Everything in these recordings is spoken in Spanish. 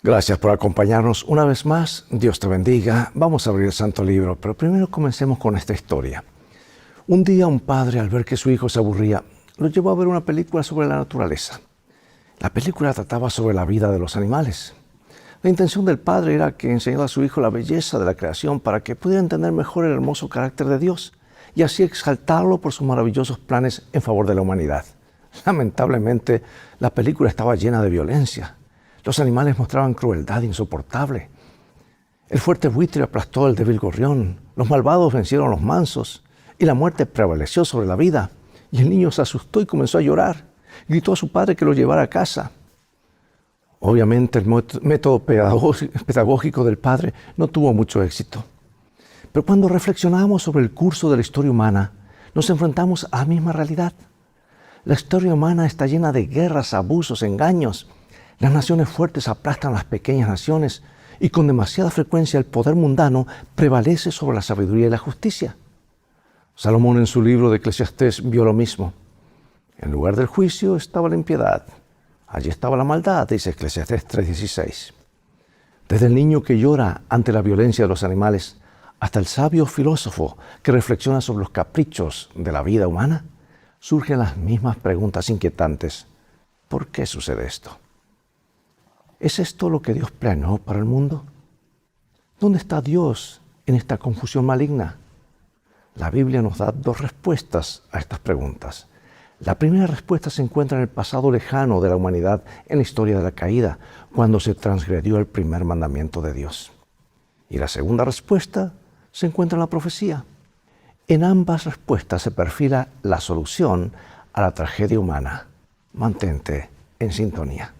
Gracias por acompañarnos una vez más. Dios te bendiga. Vamos a abrir el Santo Libro, pero primero comencemos con esta historia. Un día un padre, al ver que su hijo se aburría, lo llevó a ver una película sobre la naturaleza. La película trataba sobre la vida de los animales. La intención del padre era que enseñara a su hijo la belleza de la creación para que pudiera entender mejor el hermoso carácter de Dios y así exaltarlo por sus maravillosos planes en favor de la humanidad. Lamentablemente, la película estaba llena de violencia. Los animales mostraban crueldad insoportable. El fuerte buitre aplastó al débil gorrión, los malvados vencieron a los mansos, y la muerte prevaleció sobre la vida. Y el niño se asustó y comenzó a llorar. Gritó a su padre que lo llevara a casa. Obviamente el método pedagógico del padre no tuvo mucho éxito. Pero cuando reflexionamos sobre el curso de la historia humana, nos enfrentamos a la misma realidad. La historia humana está llena de guerras, abusos, engaños. Las naciones fuertes aplastan a las pequeñas naciones y con demasiada frecuencia el poder mundano prevalece sobre la sabiduría y la justicia. Salomón en su libro de Eclesiastés vio lo mismo. En lugar del juicio estaba la impiedad. Allí estaba la maldad, dice Eclesiastés 3:16. Desde el niño que llora ante la violencia de los animales hasta el sabio filósofo que reflexiona sobre los caprichos de la vida humana, surgen las mismas preguntas inquietantes. ¿Por qué sucede esto? ¿Es esto lo que Dios planeó para el mundo? ¿Dónde está Dios en esta confusión maligna? La Biblia nos da dos respuestas a estas preguntas. La primera respuesta se encuentra en el pasado lejano de la humanidad, en la historia de la caída, cuando se transgredió el primer mandamiento de Dios. Y la segunda respuesta se encuentra en la profecía. En ambas respuestas se perfila la solución a la tragedia humana. Mantente en sintonía.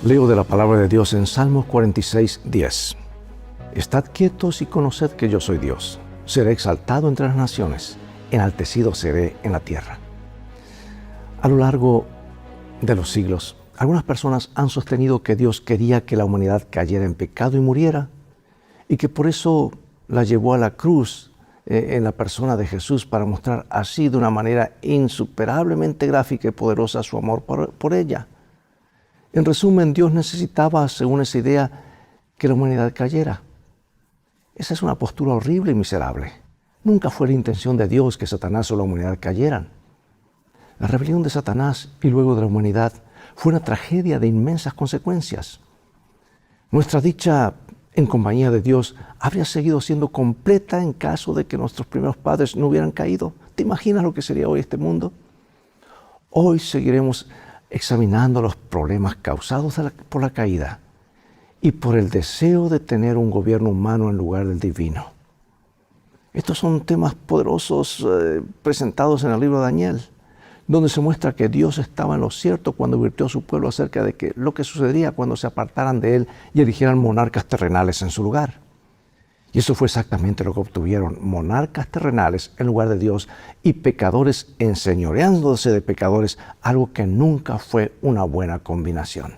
Leo de la palabra de Dios en Salmos 46:10. Estad quietos y conoced que yo soy Dios. Seré exaltado entre las naciones, enaltecido seré en la tierra. A lo largo de los siglos, algunas personas han sostenido que Dios quería que la humanidad cayera en pecado y muriera, y que por eso la llevó a la cruz en la persona de Jesús para mostrar así de una manera insuperablemente gráfica y poderosa su amor por ella. En resumen, Dios necesitaba, según esa idea, que la humanidad cayera. Esa es una postura horrible y miserable. Nunca fue la intención de Dios que Satanás o la humanidad cayeran. La rebelión de Satanás y luego de la humanidad fue una tragedia de inmensas consecuencias. Nuestra dicha en compañía de Dios habría seguido siendo completa en caso de que nuestros primeros padres no hubieran caído. ¿Te imaginas lo que sería hoy este mundo? Hoy seguiremos examinando los problemas causados por la caída y por el deseo de tener un gobierno humano en lugar del divino. Estos son temas poderosos presentados en el libro de Daniel, donde se muestra que Dios estaba en lo cierto cuando advirtió a su pueblo acerca de lo que sucedería cuando se apartaran de él y eligieran monarcas terrenales en su lugar. Y eso fue exactamente lo que obtuvieron: monarcas terrenales en lugar de Dios y pecadores enseñoreándose de pecadores, algo que nunca fue una buena combinación.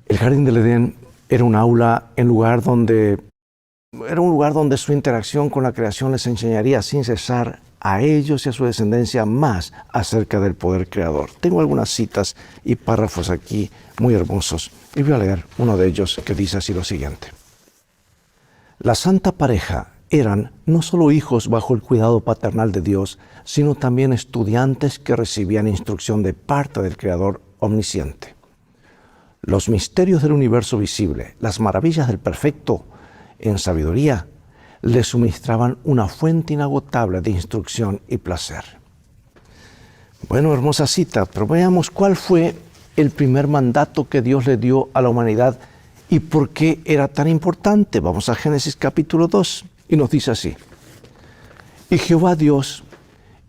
El jardín del Edén era un lugar donde su interacción con la creación les enseñaría sin cesar a ellos y a su descendencia más acerca del poder creador. Tengo algunas citas y párrafos aquí muy hermosos y voy a leer uno de ellos que dice así lo siguiente. La santa pareja eran no solo hijos bajo el cuidado paternal de Dios, sino también estudiantes que recibían instrucción de parte del Creador omnisciente. Los misterios del universo visible, las maravillas del perfecto en sabiduría, les suministraban una fuente inagotable de instrucción y placer. Bueno, hermosa cita, pero veamos cuál fue el primer mandato que Dios le dio a la humanidad y por qué era tan importante. Vamos a Génesis capítulo 2 y nos dice así. Y Jehová Dios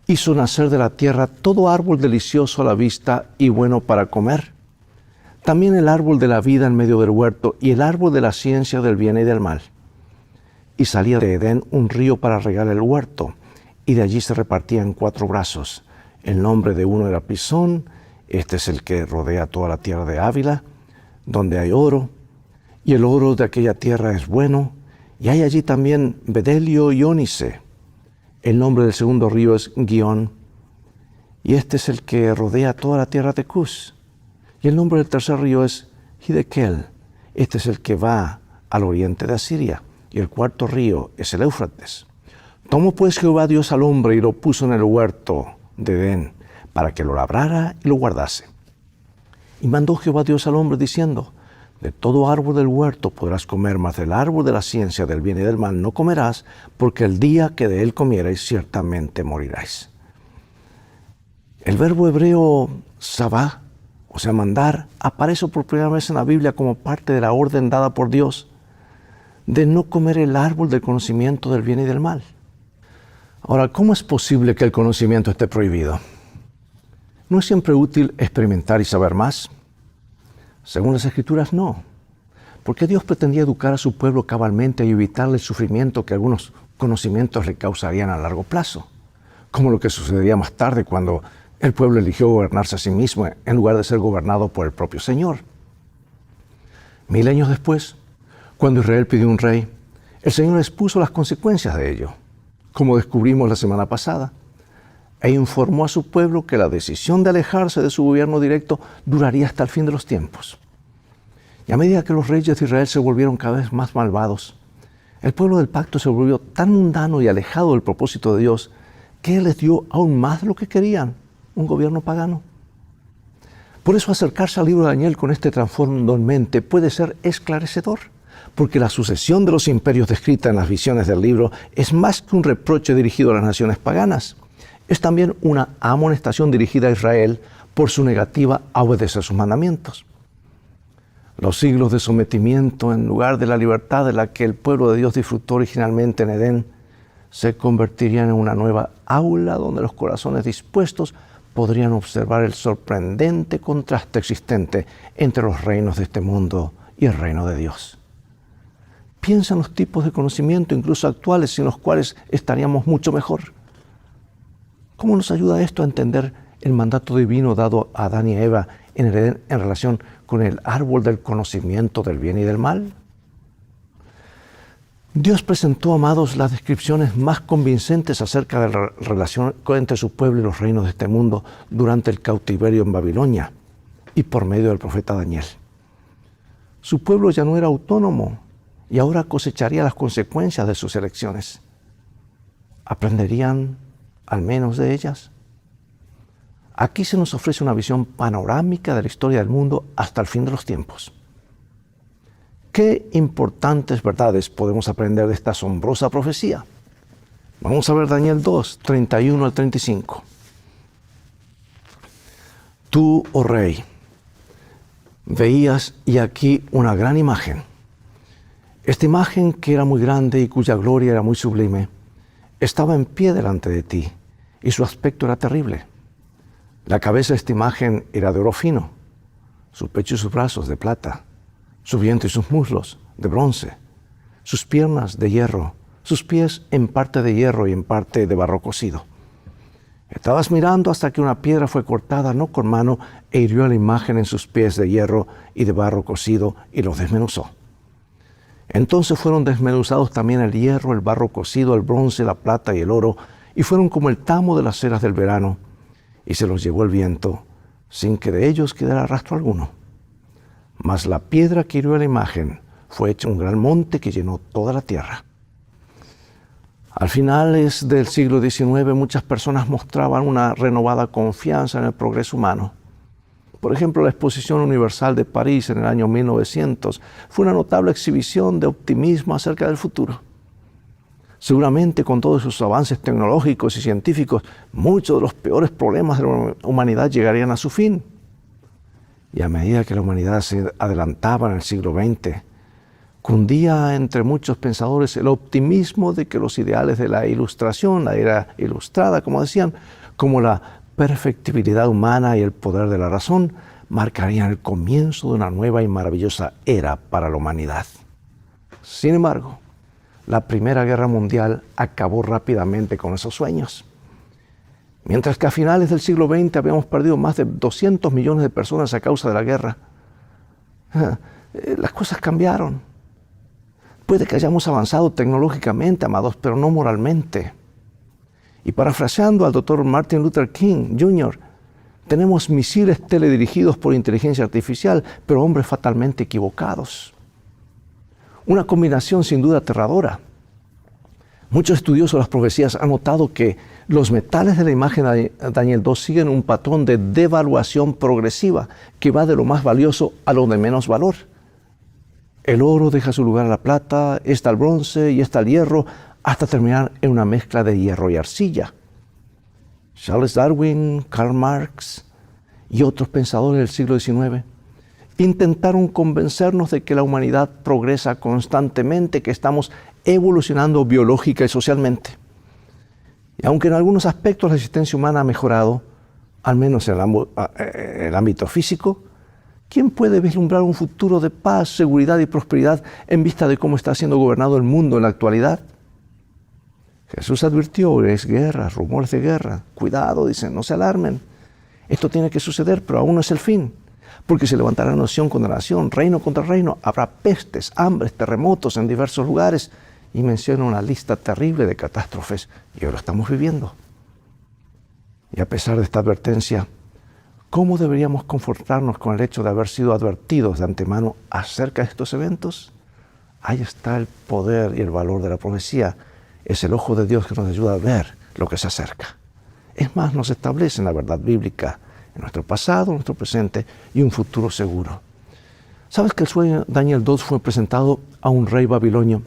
hizo nacer de la tierra todo árbol delicioso a la vista y bueno para comer. También el árbol de la vida en medio del huerto y el árbol de la ciencia del bien y del mal. Y salía de Edén un río para regar el huerto, y de allí se repartía en 4 brazos. El nombre de uno era Pisón, Este es el que rodea toda la tierra de Ávila, donde hay oro, y el oro de aquella tierra es bueno, y hay allí también bedelio y ónice. El nombre del segundo río es Gihón, y este es el que rodea toda la tierra de Cus. Y el nombre del tercer río es Hiddekel. Este es el que va al oriente de Asiria. Y el cuarto río es el Éufrates. Tomó pues Jehová Dios al hombre y lo puso en el huerto de Edén, para que lo labrara y lo guardase. Y mandó Jehová Dios al hombre diciendo: de todo árbol del huerto podrás comer, mas del árbol de la ciencia del bien y del mal no comerás, porque el día que de él comierais ciertamente moriráis. El verbo hebreo sabá, o sea, mandar, aparece por primera vez en la Biblia como parte de la orden dada por Dios de no comer el árbol del conocimiento del bien y del mal. Ahora, ¿cómo es posible que el conocimiento esté prohibido? ¿No es siempre útil experimentar y saber más? Según las Escrituras, no. Porque Dios pretendía educar a su pueblo cabalmente y evitarle el sufrimiento que algunos conocimientos le causarían a largo plazo, como lo que sucedería más tarde cuando el pueblo eligió gobernarse a sí mismo en lugar de ser gobernado por el propio Señor. 1000 años después, cuando Israel pidió un rey, el Señor expuso las consecuencias de ello, como descubrimos la semana pasada, e informó a su pueblo que la decisión de alejarse de su gobierno directo duraría hasta el fin de los tiempos. Y a medida que los reyes de Israel se volvieron cada vez más malvados, el pueblo del pacto se volvió tan mundano y alejado del propósito de Dios que Él les dio aún más de lo que querían, un gobierno pagano. Por eso acercarse al libro de Daniel con este trasfondo en mente puede ser esclarecedor, porque la sucesión de los imperios descrita en las visiones del libro es más que un reproche dirigido a las naciones paganas. Es también una amonestación dirigida a Israel por su negativa a obedecer sus mandamientos. Los siglos de sometimiento en lugar de la libertad de la que el pueblo de Dios disfrutó originalmente en Edén se convertirían en una nueva aula donde los corazones dispuestos podrían observar el sorprendente contraste existente entre los reinos de este mundo y el reino de Dios. Piensa en los tipos de conocimiento, incluso actuales, sin los cuales estaríamos mucho mejor. ¿Cómo nos ayuda esto a entender el mandato divino dado a Adán y Eva en Edén en relación con el árbol del conocimiento del bien y del mal? Dios presentó, amados, las descripciones más convincentes acerca de la relación entre su pueblo y los reinos de este mundo durante el cautiverio en Babilonia y por medio del profeta Daniel. Su pueblo ya no era autónomo y ahora cosecharía las consecuencias de sus elecciones. ¿Aprenderían al menos de ellas? Aquí se nos ofrece una visión panorámica de la historia del mundo hasta el fin de los tiempos. ¿Qué importantes verdades podemos aprender de esta asombrosa profecía? Vamos a ver Daniel 2, 31 al 35. Tú, oh rey, veías y aquí una gran imagen. Esta imagen, que era muy grande y cuya gloria era muy sublime, estaba en pie delante de ti, y su aspecto era terrible. La cabeza de esta imagen era de oro fino, su pecho y sus brazos de plata, su vientre y sus muslos de bronce, sus piernas de hierro, sus pies en parte de hierro y en parte de barro cocido. Estabas mirando hasta que una piedra fue cortada, no con mano, e hirió a la imagen en sus pies de hierro y de barro cocido y los desmenuzó. Entonces fueron desmenuzados también el hierro, el barro cocido, el bronce, la plata y el oro, y fueron como el tamo de las eras del verano, y se los llevó el viento, sin que de ellos quedara rastro alguno. Mas la piedra que hirió a la imagen fue hecha un gran monte que llenó toda la tierra. Al finales del siglo XIX, muchas personas mostraban una renovada confianza en el progreso humano. Por ejemplo, la Exposición Universal de París en el año 1900 fue una notable exhibición de optimismo acerca del futuro. Seguramente, con todos sus avances tecnológicos y científicos, muchos de los peores problemas de la humanidad llegarían a su fin. Y a medida que la humanidad se adelantaba en el siglo XX, cundía entre muchos pensadores el optimismo de que los ideales de la Ilustración, la era ilustrada, como decían, como la perfectibilidad humana y el poder de la razón, marcarían el comienzo de una nueva y maravillosa era para la humanidad. Sin embargo, la Primera Guerra Mundial acabó rápidamente con esos sueños. Mientras que a finales del siglo XX habíamos perdido más de 200 millones de personas a causa de la guerra. Las cosas cambiaron. Puede que hayamos avanzado tecnológicamente, amados, pero no moralmente. Y parafraseando al doctor Martin Luther King Jr., tenemos misiles teledirigidos por inteligencia artificial, pero hombres fatalmente equivocados. Una combinación sin duda aterradora. Muchos estudiosos de las profecías han notado que los metales de la imagen de Daniel 2 siguen un patrón de devaluación progresiva que va de lo más valioso a lo de menos valor. El oro deja su lugar a la plata, está el bronce y está el hierro, hasta terminar en una mezcla de hierro y arcilla. Charles Darwin, Karl Marx y otros pensadores del siglo XIX intentaron convencernos de que la humanidad progresa constantemente, que estamos evolucionando biológica y socialmente. Y aunque en algunos aspectos la existencia humana ha mejorado, al menos en el ámbito físico, ¿quién puede vislumbrar un futuro de paz, seguridad y prosperidad en vista de cómo está siendo gobernado el mundo en la actualidad? Jesús advirtió, es guerra, rumores de guerra. Cuidado, dicen, no se alarmen. Esto tiene que suceder, pero aún no es el fin. Porque se levantará nación contra nación, reino contra reino. Habrá pestes, hambres, terremotos en diversos lugares. Y menciona una lista terrible de catástrofes. Y hoy lo estamos viviendo. Y a pesar de esta advertencia, ¿cómo deberíamos confortarnos con el hecho de haber sido advertidos de antemano acerca de estos eventos? Ahí está el poder y el valor de la profecía. Es el ojo de Dios que nos ayuda a ver lo que se acerca. Es más, nos establece en la verdad bíblica, en nuestro pasado, nuestro presente y un futuro seguro. ¿Sabes que el sueño de Daniel 2 fue presentado a un rey babilonio?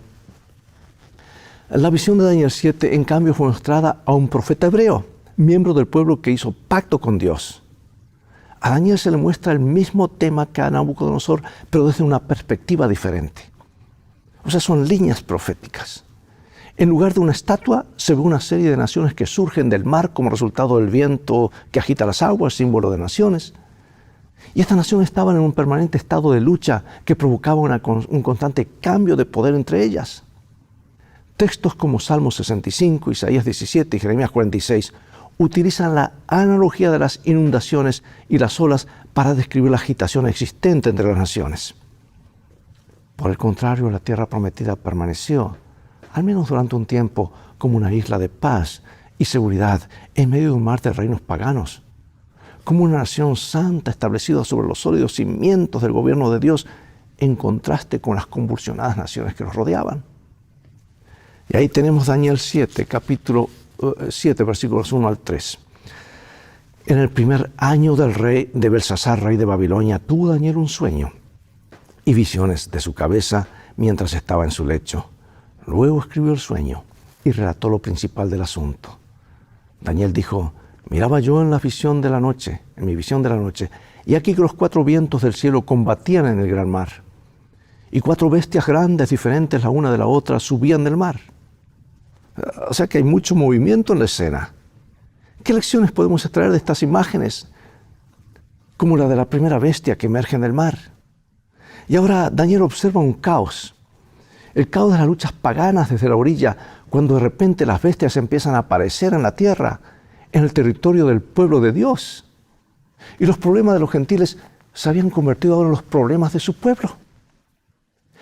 La visión de Daniel 7, en cambio, fue mostrada a un profeta hebreo, miembro del pueblo que hizo pacto con Dios. A Daniel se le muestra el mismo tema que a Nabucodonosor, pero desde una perspectiva diferente. O sea, son líneas proféticas. En lugar de una estatua, se ve una serie de naciones que surgen del mar como resultado del viento que agita las aguas, símbolo de naciones. Y estas naciones estaban en un permanente estado de lucha que provocaba un constante cambio de poder entre ellas. Textos como Salmo 65, Isaías 17 y Jeremías 46 utilizan la analogía de las inundaciones y las olas para describir la agitación existente entre las naciones. Por el contrario, la tierra prometida permaneció, al menos durante un tiempo, como una isla de paz y seguridad en medio de un mar de reinos paganos, como una nación santa establecida sobre los sólidos cimientos del gobierno de Dios, en contraste con las convulsionadas naciones que los rodeaban. Y ahí tenemos Daniel 7, capítulo 7, versículos 1 al 3. En el primer año del rey de Belsasar, rey de Babilonia, tuvo Daniel un sueño y visiones de su cabeza mientras estaba en su lecho. Luego escribió el sueño y relató lo principal del asunto. Daniel dijo: miraba yo en la visión de la noche, en mi visión de la noche, y aquí que los 4 vientos del cielo combatían en el gran mar. Y 4 bestias grandes, diferentes la una de la otra, subían del mar. O sea que hay mucho movimiento en la escena. ¿Qué lecciones podemos extraer de estas imágenes? Como la de la primera bestia que emerge en el mar. Y ahora Daniel observa un caos. El caos de las luchas paganas desde la orilla, cuando de repente las bestias empiezan a aparecer en la tierra, en el territorio del pueblo de Dios. Y los problemas de los gentiles se habían convertido ahora en los problemas de su pueblo.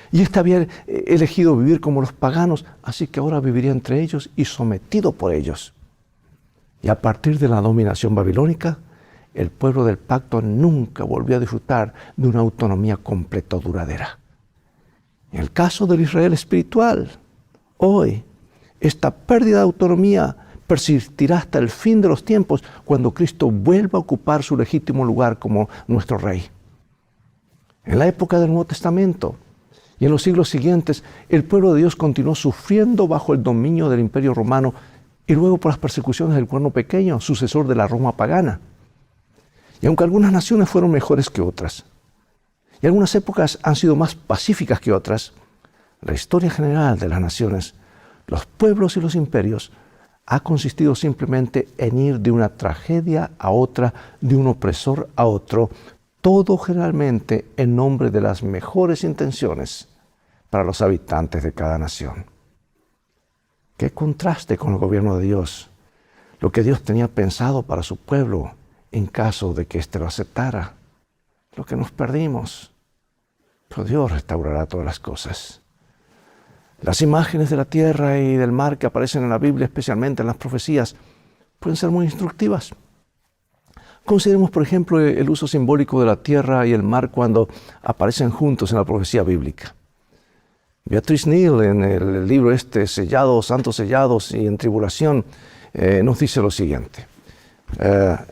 Y éste había elegido vivir como los paganos, así que ahora viviría entre ellos y sometido por ellos. Y a partir de la dominación babilónica, el pueblo del pacto nunca volvió a disfrutar de una autonomía completa o duradera. En el caso del Israel espiritual, hoy, esta pérdida de autonomía persistirá hasta el fin de los tiempos, cuando Cristo vuelva a ocupar su legítimo lugar como nuestro Rey. En la época del Nuevo Testamento y en los siglos siguientes, el pueblo de Dios continuó sufriendo bajo el dominio del Imperio Romano y luego por las persecuciones del Cuerno Pequeño, sucesor de la Roma pagana. Y aunque algunas naciones fueron mejores que otras, y algunas épocas han sido más pacíficas que otras, la historia general de las naciones, los pueblos y los imperios, ha consistido simplemente en ir de una tragedia a otra, de un opresor a otro, todo generalmente en nombre de las mejores intenciones para los habitantes de cada nación. ¡Qué contraste con el gobierno de Dios! lo que Dios tenía pensado para su pueblo en caso de que éste lo aceptara. Lo que nos perdimos. Pero Dios restaurará todas las cosas. Las imágenes de la tierra y del mar que aparecen en la Biblia, especialmente en las profecías, pueden ser muy instructivas. Consideremos, por ejemplo, el uso simbólico de la tierra y el mar cuando aparecen juntos en la profecía bíblica. Beatrice Neal, en el libro Sellados, Santos Sellados y en Tribulación, nos dice lo siguiente.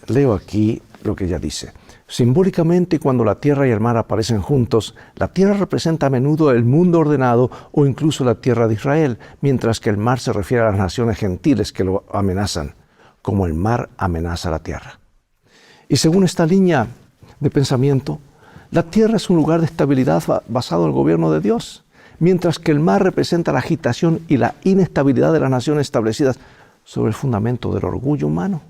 Leo aquí lo que ella dice. Simbólicamente, cuando la tierra y el mar aparecen juntos, la tierra representa a menudo el mundo ordenado o incluso la tierra de Israel, mientras que el mar se refiere a las naciones gentiles que lo amenazan, como el mar amenaza la tierra. Y según esta línea de pensamiento, la tierra es un lugar de estabilidad basado en el gobierno de Dios, mientras que el mar representa la agitación y la inestabilidad de las naciones establecidas sobre el fundamento del orgullo humano.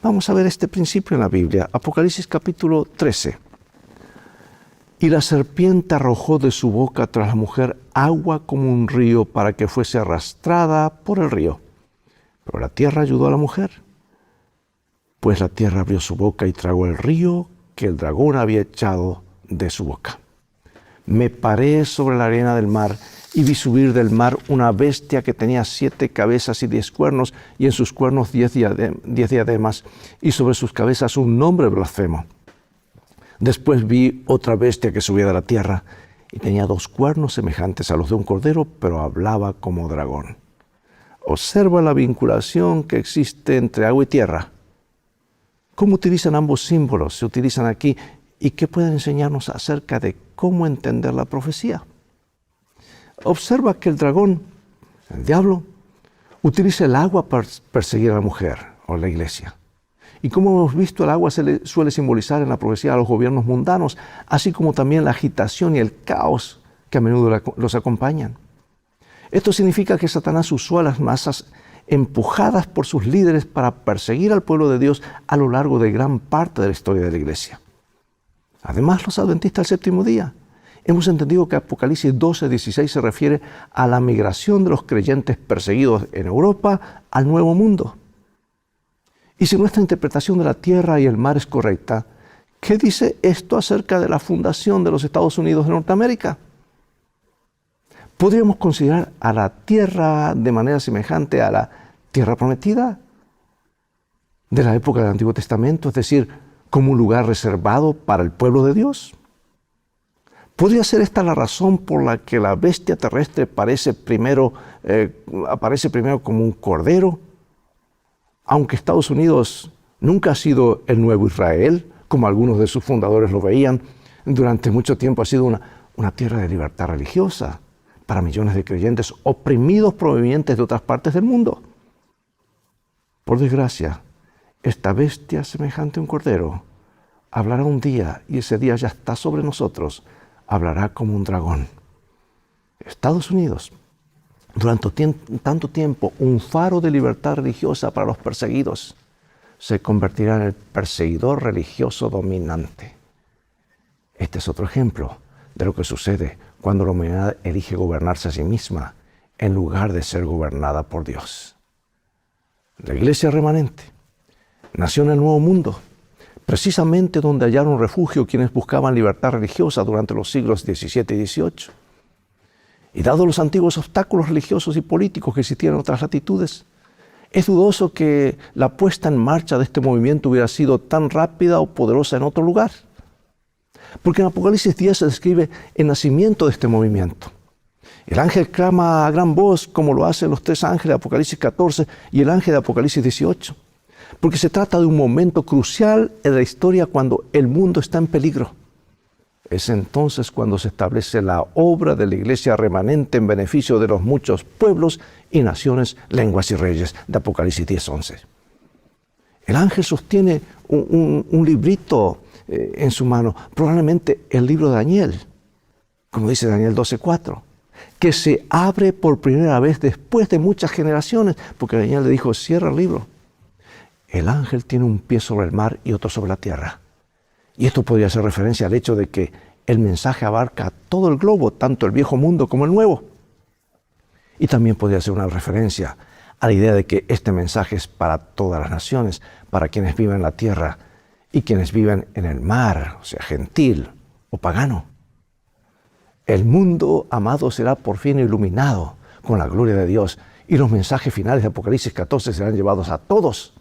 Vamos a ver este principio en la Biblia, Apocalipsis capítulo 13. Y la serpiente arrojó de su boca tras la mujer agua como un río para que fuese arrastrada por el río. Pero la tierra ayudó a la mujer, pues la tierra abrió su boca y tragó el río que el dragón había echado de su boca. Me paré sobre la arena del mar y vi subir del mar una bestia que tenía 7 cabezas y 10 cuernos, y en sus cuernos 10 diademas, y sobre sus cabezas un nombre blasfemo. Después vi otra bestia que subía de la tierra, y tenía 2 cuernos semejantes a los de un cordero, pero hablaba como dragón. Observa la vinculación que existe entre agua y tierra. ¿Cómo utilizan ambos símbolos? Se utilizan aquí. ¿Y qué pueden enseñarnos acerca de cómo entender la profecía? Observa que el dragón, el diablo, utiliza el agua para perseguir a la mujer o a la iglesia. Y como hemos visto, el agua suele simbolizar en la profecía a los gobiernos mundanos, así como también la agitación y el caos que a menudo los acompañan. Esto significa que Satanás usó a las masas empujadas por sus líderes para perseguir al pueblo de Dios a lo largo de gran parte de la historia de la iglesia. Además, los adventistas del séptimo día hemos entendido que Apocalipsis 12:16 se refiere a la migración de los creyentes perseguidos en Europa al Nuevo Mundo. Y si nuestra interpretación de la tierra y el mar es correcta, ¿qué dice esto acerca de la fundación de los Estados Unidos de Norteamérica? ¿Podríamos considerar a la tierra de manera semejante a la tierra prometida de la época del Antiguo Testamento, es decir, como un lugar reservado para el pueblo de Dios? ¿Podría ser esta la razón por la que la bestia terrestre aparece primero como un cordero? Aunque Estados Unidos nunca ha sido el nuevo Israel, como algunos de sus fundadores lo veían, durante mucho tiempo ha sido una tierra de libertad religiosa para millones de creyentes oprimidos provenientes de otras partes del mundo. Por desgracia, esta bestia semejante a un cordero hablará un día, y ese día ya está sobre nosotros. Hablará como un dragón. Estados Unidos, durante tanto tiempo, un faro de libertad religiosa para los perseguidos, se convertirá en el perseguidor religioso dominante. Este es otro ejemplo de lo que sucede cuando la humanidad elige gobernarse a sí misma en lugar de ser gobernada por Dios. La iglesia remanente nació en el Nuevo Mundo, precisamente donde hallaron refugio quienes buscaban libertad religiosa durante los siglos XVII y XVIII. Y dados los antiguos obstáculos religiosos y políticos que existían en otras latitudes, es dudoso que la puesta en marcha de este movimiento hubiera sido tan rápida o poderosa en otro lugar. Porque en Apocalipsis 10 se describe el nacimiento de este movimiento. El ángel clama a gran voz, como lo hacen los 3 ángeles de Apocalipsis 14 y el ángel de Apocalipsis 18. Porque se trata de un momento crucial en la historia cuando el mundo está en peligro. Es entonces cuando se establece la obra de la iglesia remanente en beneficio de los muchos pueblos y naciones, lenguas y reyes, de Apocalipsis 10:11. El ángel sostiene un librito en su mano, probablemente el libro de Daniel, como dice Daniel 12:4, que se abre por primera vez después de muchas generaciones, porque Daniel le dijo, cierra el libro. El ángel tiene un pie sobre el mar y otro sobre la tierra. Y esto podría hacer referencia al hecho de que el mensaje abarca todo el globo, tanto el viejo mundo como el nuevo. Y también podría ser una referencia a la idea de que este mensaje es para todas las naciones, para quienes viven en la tierra y quienes viven en el mar, o sea, gentil o pagano. El mundo, amado, será por fin iluminado con la gloria de Dios y los mensajes finales de Apocalipsis 14 serán llevados a todos.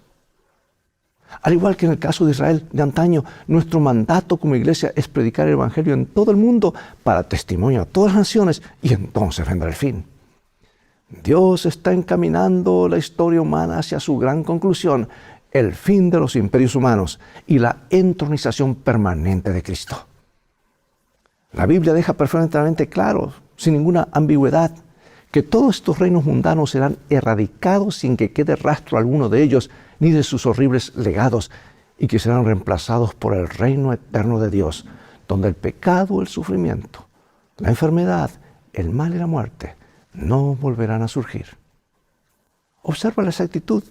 Al igual que en el caso de Israel de antaño, nuestro mandato como iglesia es predicar el Evangelio en todo el mundo para testimonio a todas las naciones, y entonces vendrá el fin. Dios está encaminando la historia humana hacia su gran conclusión, el fin de los imperios humanos y la entronización permanente de Cristo. La Biblia deja perfectamente claro, sin ninguna ambigüedad, que todos estos reinos mundanos serán erradicados sin que quede rastro alguno de ellos, ni de sus horribles legados, y que serán reemplazados por el reino eterno de Dios, donde el pecado, el sufrimiento, la enfermedad, el mal y la muerte no volverán a surgir. Observa la exactitud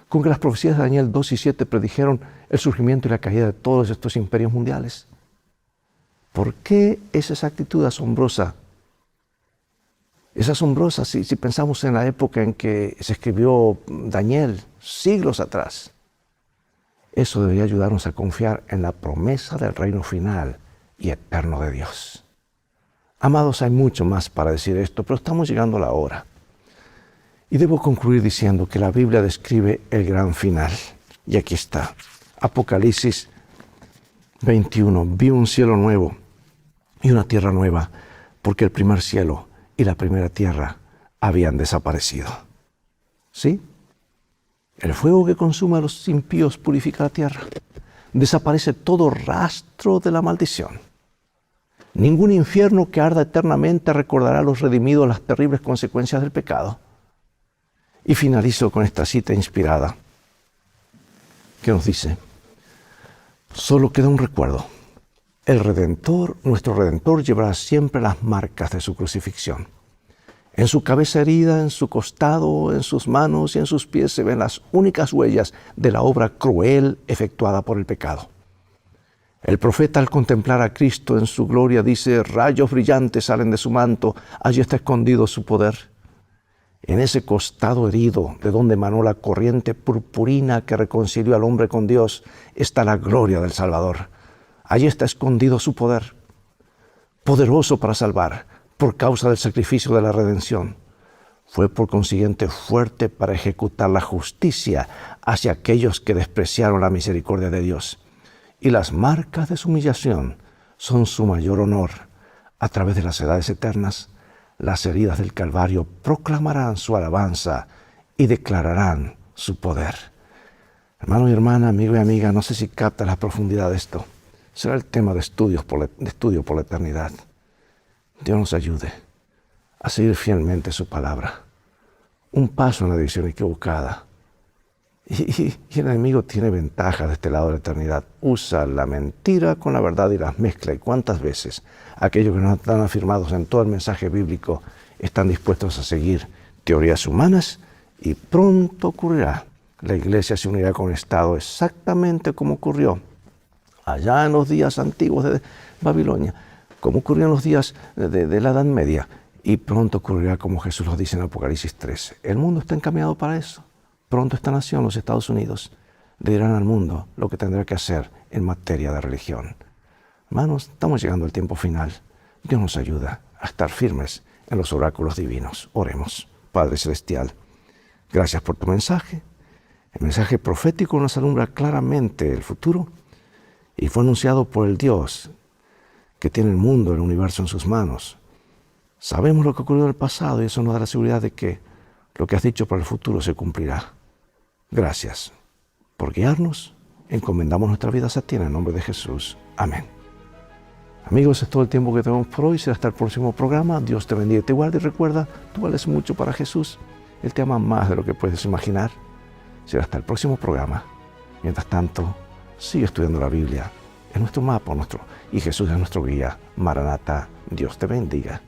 con que las profecías de Daniel 2 y 7 predijeron el surgimiento y la caída de todos estos imperios mundiales. ¿Por qué esa exactitud asombrosa? Es asombrosa si pensamos en la época en que se escribió Daniel, siglos atrás. Eso debería ayudarnos a confiar en la promesa del reino final y eterno de Dios. Amados, hay mucho más para decir esto, pero estamos llegando a la hora. Y debo concluir diciendo que la Biblia describe el gran final. Y aquí está, Apocalipsis 21. Vi un cielo nuevo y una tierra nueva, porque el primer cielo y la primera tierra habían desaparecido. ¿Sí? El fuego que consume a los impíos purifica la tierra. Desaparece todo rastro de la maldición. Ningún infierno que arda eternamente recordará a los redimidos las terribles consecuencias del pecado. Y finalizo con esta cita inspirada que nos dice: solo queda un recuerdo. El Redentor, nuestro Redentor, llevará siempre las marcas de su crucifixión. En su cabeza herida, en su costado, en sus manos y en sus pies se ven las únicas huellas de la obra cruel efectuada por el pecado. El profeta, al contemplar a Cristo en su gloria, dice: rayos brillantes salen de su manto, allí está escondido su poder. En ese costado herido, de donde emanó la corriente purpurina que reconcilió al hombre con Dios, está la gloria del Salvador. Allí está escondido su poder, poderoso para salvar, por causa del sacrificio de la redención. Fue por consiguiente fuerte para ejecutar la justicia hacia aquellos que despreciaron la misericordia de Dios. Y las marcas de su humillación son su mayor honor. A través de las edades eternas, las heridas del Calvario proclamarán su alabanza y declararán su poder. Hermano y hermana, amigo y amiga, no sé si capta la profundidad de esto. Será el tema de estudio por la eternidad. Dios nos ayude a seguir fielmente su palabra. Un paso en la dirección equivocada. Y el enemigo tiene ventaja de este lado de la eternidad. Usa la mentira con la verdad y las mezcla. ¿Y cuántas veces aquellos que no están afirmados en todo el mensaje bíblico están dispuestos a seguir teorías humanas? Y pronto ocurrirá. La iglesia se unirá con el Estado exactamente como ocurrió allá en los días antiguos de Babilonia, como ocurrió en los días de la Edad Media. Y pronto ocurrirá como Jesús lo dice en Apocalipsis 13. El mundo está encaminado para eso. Pronto esta nación, los Estados Unidos, le dirán al mundo lo que tendrá que hacer en materia de religión. Hermanos, estamos llegando al tiempo final. Dios nos ayuda a estar firmes en los oráculos divinos. Oremos. Padre Celestial, gracias por tu mensaje. El mensaje profético nos alumbra claramente el futuro y fue anunciado por el Dios que tiene el mundo, el universo en sus manos. Sabemos lo que ocurrió en el pasado y eso nos da la seguridad de que lo que has dicho para el futuro se cumplirá. Gracias por guiarnos. Encomendamos nuestras vidas a ti en el nombre de Jesús. Amén. Amigos, es todo el tiempo que tenemos por hoy. Será hasta el próximo programa. Dios te bendiga y te guarde. Y recuerda, tú vales mucho para Jesús. Él te ama más de lo que puedes imaginar. Será hasta el próximo programa. Mientras tanto, sigue estudiando la Biblia. Es nuestro mapa, y Jesús es nuestro guía. Maranata, Dios te bendiga.